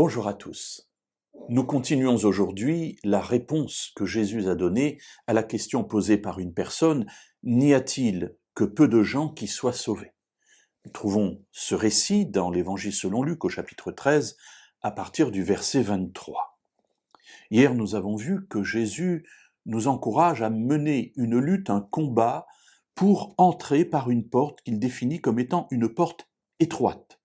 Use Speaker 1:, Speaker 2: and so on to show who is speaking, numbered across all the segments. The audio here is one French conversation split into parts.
Speaker 1: Bonjour à tous. Nous continuons aujourd'hui la réponse que Jésus a donnée à la question posée par une personne: n'y a-t-il que peu de gens qui soient sauvés? Nous trouvons ce récit dans l'Évangile selon Luc au chapitre 13 à partir du verset 23. Hier, nous avons vu que Jésus nous encourage à mener une lutte, un combat pour entrer par une porte qu'il définit comme étant une porte étroite.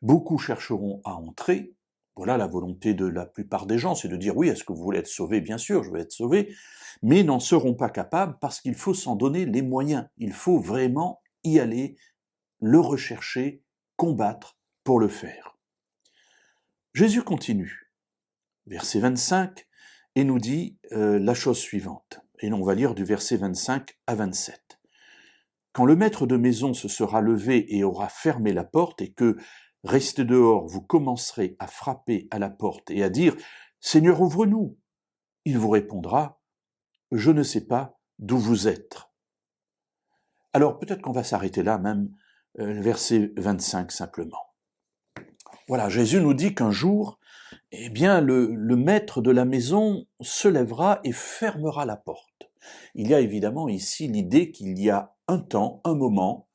Speaker 1: Beaucoup chercheront à entrer. Voilà la volonté de la plupart des gens, c'est de dire oui, est-ce que vous voulez être sauvé? Bien sûr, je veux être sauvé, mais n'en seront pas capables parce qu'il faut s'en donner les moyens. Il faut vraiment y aller, le rechercher, combattre pour le faire. Jésus continue, verset 25, et nous dit la chose suivante. Et on va lire du verset 25 à 27. Quand le maître de maison se sera levé et aura fermé la porte, et que, restez dehors, vous commencerez à frapper à la porte et à dire « Seigneur, ouvre-nous !» il vous répondra « Je ne sais pas d'où vous êtes. » Alors peut-être qu'on va s'arrêter là même, verset 25 simplement. Voilà, Jésus nous dit qu'un jour, eh bien, le maître de la maison se lèvera et fermera la porte. Il y a évidemment ici l'idée qu'il y a un temps, un moment,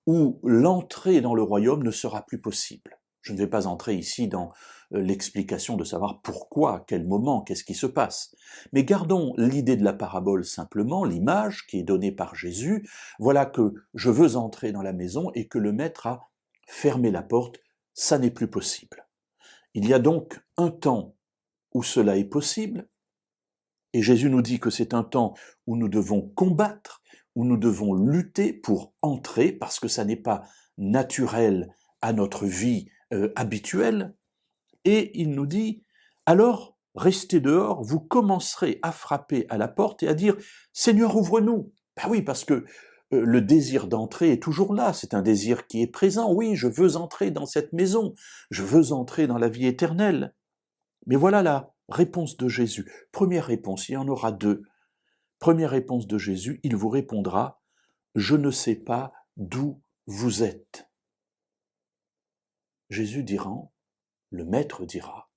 Speaker 1: où l'entrée dans le royaume ne sera plus possible. Je ne vais pas entrer ici dans l'explication de savoir pourquoi, à quel moment, qu'est-ce qui se passe. Mais gardons l'idée de la parabole simplement, l'image qui est donnée par Jésus. Voilà que je veux entrer dans la maison et que le maître a fermé la porte, ça n'est plus possible. Il y a donc un temps où cela est possible, et Jésus nous dit que c'est un temps où nous devons combattre, où nous devons lutter pour entrer, parce que ça n'est pas naturel à notre vie habituelle. Et il nous dit, alors, restez dehors, vous commencerez à frapper à la porte et à dire, Seigneur, ouvre-nous. Ben oui, parce que le désir d'entrer est toujours là, c'est un désir qui est présent. Oui, je veux entrer dans cette maison, je veux entrer dans la vie éternelle. Mais voilà la réponse de Jésus. Première réponse, il y en aura deux. Première réponse de Jésus, il vous répondra « Je ne sais pas d'où vous êtes ». Jésus dira, le maître dira,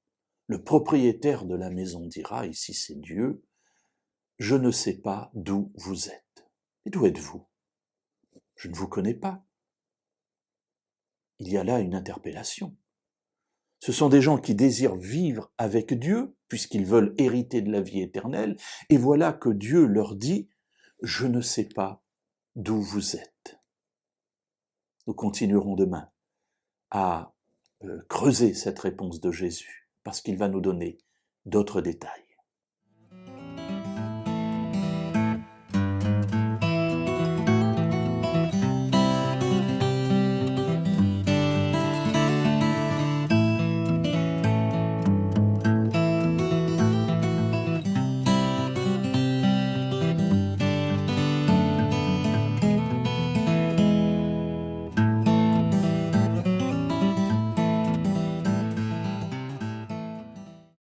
Speaker 1: le propriétaire de la maison dira, ici c'est Dieu, « Je ne sais pas d'où vous êtes ». Et d'où êtes-vous? Je ne vous connais pas. Il y a là une interpellation. Ce sont des gens qui désirent vivre avec Dieu, puisqu'ils veulent hériter de la vie éternelle, et voilà que Dieu leur dit « Je ne sais pas d'où vous êtes ». Nous continuerons demain à creuser cette réponse de Jésus, parce qu'il va nous donner d'autres détails.